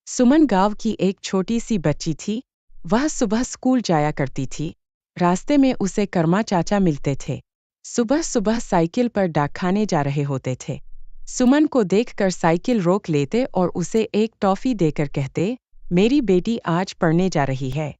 सुमन गांव की एक छोटी सी बच्ची थी। वह सुबह स्कूल जाया करती थी। रास्ते में उसे कर्मा चाचा मिलते थे। सुबह सुबह साइकिल पर डाकखाने जा रहे होते थे। सुमन को देखकर साइकिल रोक लेते और उसे एक टॉफी देकर कहते, मेरी बेटी आज पढ़ने जा रही है।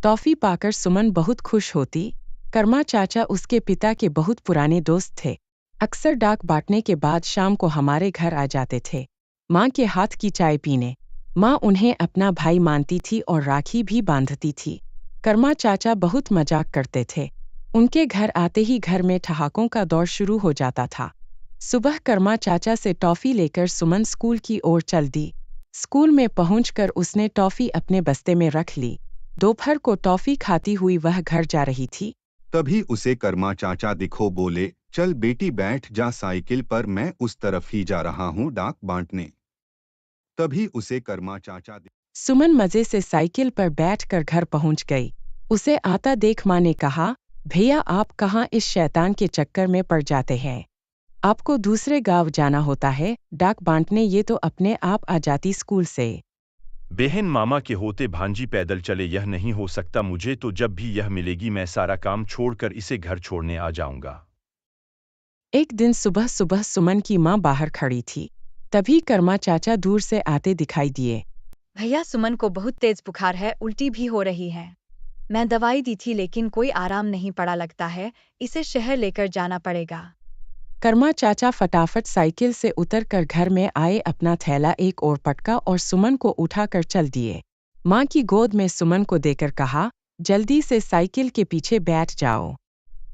टॉफी पाकर सुमन बहुत खुश होती। कर्मा चाचा उसके पिता के बहुत पुराने दोस्त थे। अक्सर डाक बांटने के बाद शाम को हमारे घर आ जाते थे, माँ के हाथ की चाय पीने। माँ उन्हें अपना भाई मानती थी और राखी भी बांधती थी। कर्मा चाचा बहुत मजाक करते थे। उनके घर आते ही घर में ठहाकों का दौर शुरू हो जाता था। सुबह कर्मा चाचा से टॉफी लेकर सुमन स्कूल की ओर चल दी। स्कूल में पहुंचकर उसने टॉफी अपने बस्ते में रख ली। दोपहर को टॉफी खाती हुई वह घर जा रही थी। तभी उसे कर्मा चाचा दिखो, बोले, चल बेटी बैठ जा साइकिल पर, मैं उस तरफ ही जा रहा हूँ डाक बांटने। तभी उसे कर्मा चाचा सुमन मजे से साइकिल पर बैठकर घर पहुंच गई। उसे आता देख माँ ने कहा, भैया आप कहाँ इस शैतान के चक्कर में पड़ जाते हैं। आपको दूसरे गांव जाना होता है डाक बांटने, ये तो अपने आप आ जाती स्कूल से। बहन मामा के होते भांजी पैदल चले, यह नहीं हो सकता। मुझे तो जब भी यह मिलेगी मैं सारा काम छोड़कर इसे घर छोड़ने आ जाऊंगा। एक दिन सुबह सुबह सुमन की माँ बाहर खड़ी थी। तभी कर्मा चाचा दूर से आते दिखाई दिए। भैया सुमन को बहुत तेज बुखार है, उल्टी भी हो रही है। मैं दवाई दी थी लेकिन कोई आराम नहीं पड़ा, लगता है इसे शहर लेकर जाना पड़ेगा। कर्मा चाचा फटाफट साइकिल से उतरकर घर में आए, अपना थैला एक ओर पटका और सुमन को उठाकर चल दिए। माँ की गोद में सुमन को देकर कहा, जल्दी से साइकिल के पीछे बैठ जाओ,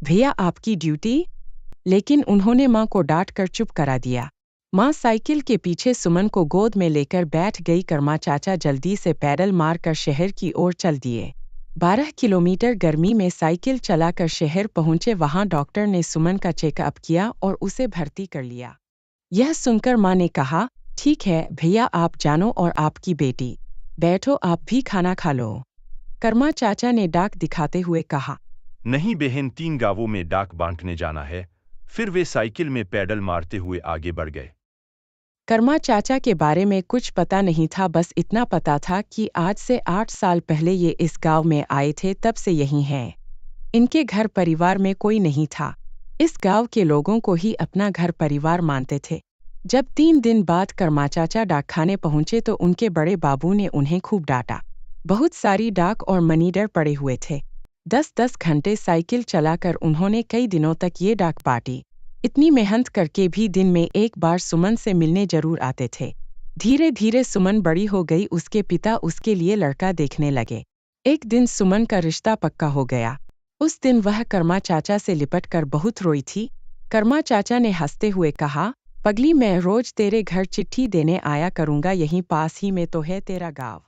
भैया आपकी ड्यूटी। लेकिन उन्होंने माँ को डांट कर चुप करा दिया। माँ साइकिल के पीछे सुमन को गोद में लेकर बैठ गई। कर्मा चाचा जल्दी से पैडल मारकर शहर की ओर चल दिए। 12 किलोमीटर गर्मी में साइकिल चलाकर शहर पहुंचे। वहां डॉक्टर ने सुमन का चेकअप किया और उसे भर्ती कर लिया। यह सुनकर माँ ने कहा, ठीक है भैया आप जानो और आपकी बेटी, बैठो आप भी खाना खा लो। कर्मा चाचा ने डाक दिखाते हुए कहा, नहीं बहन, 3 गांवों में डाक बांटने जाना है। फिर वे साइकिल में पैडल मारते हुए आगे बढ़ गए। कर्मा चाचा के बारे में कुछ पता नहीं था, बस इतना पता था कि आज से 8 साल पहले ये इस गांव में आए थे, तब से यही हैं। इनके घर परिवार में कोई नहीं था। इस गांव के लोगों को ही अपना घर परिवार मानते थे। जब 3 दिन बाद कर्मा चाचा डाकखाने पहुंचे तो उनके बड़े बाबू ने उन्हें खूब डांटा। बहुत सारी डाक और मनीडर पड़े हुए थे। 10-10 घंटे साइकिल चलाकर उन्होंने कई दिनों तक ये डाक बांटी। इतनी मेहनत करके भी दिन में एक बार सुमन से मिलने जरूर आते थे। धीरे धीरे सुमन बड़ी हो गई। उसके पिता उसके लिए लड़का देखने लगे। एक दिन सुमन का रिश्ता पक्का हो गया। उस दिन वह कर्मा चाचा से लिपट कर बहुत रोई थी। कर्मा चाचा ने हंसते हुए कहा, पगली मैं रोज तेरे घर चिट्ठी देने आया करूंगा, यहीं पास ही में तो है तेरा गाँव।